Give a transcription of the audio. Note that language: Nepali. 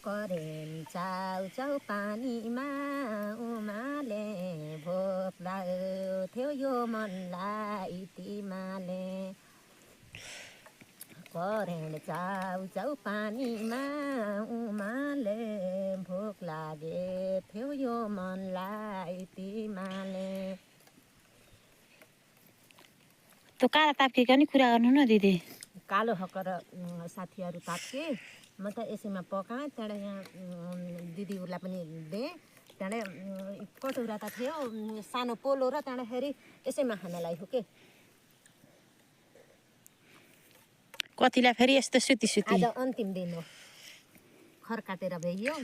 करेन्ट चाउ चाउ पानीमा उमाले भोक लाग्यो यो मनलाई तिमीले करेन्ट चाउ चाउ पानीमा उमाले भोक लागे थियो यो मनलाई तिमीले त्यो काला ताप्केको नि कुरा गर्नु न दिदी कालो हकर साथीहरू ताप्के म त यसैमा पकाएँ त्यहाँबाट यहाँ दिदीहरूलाई पनि दिएँ त्यहाँबाट कटौरा त थियो सानो पोलो र त्यहाँदेखि यसैमा खानलाई हो के कतिलाई फेरि यस्तो सुती सुती आज अन्तिम दिन हो खर काटेर भइयो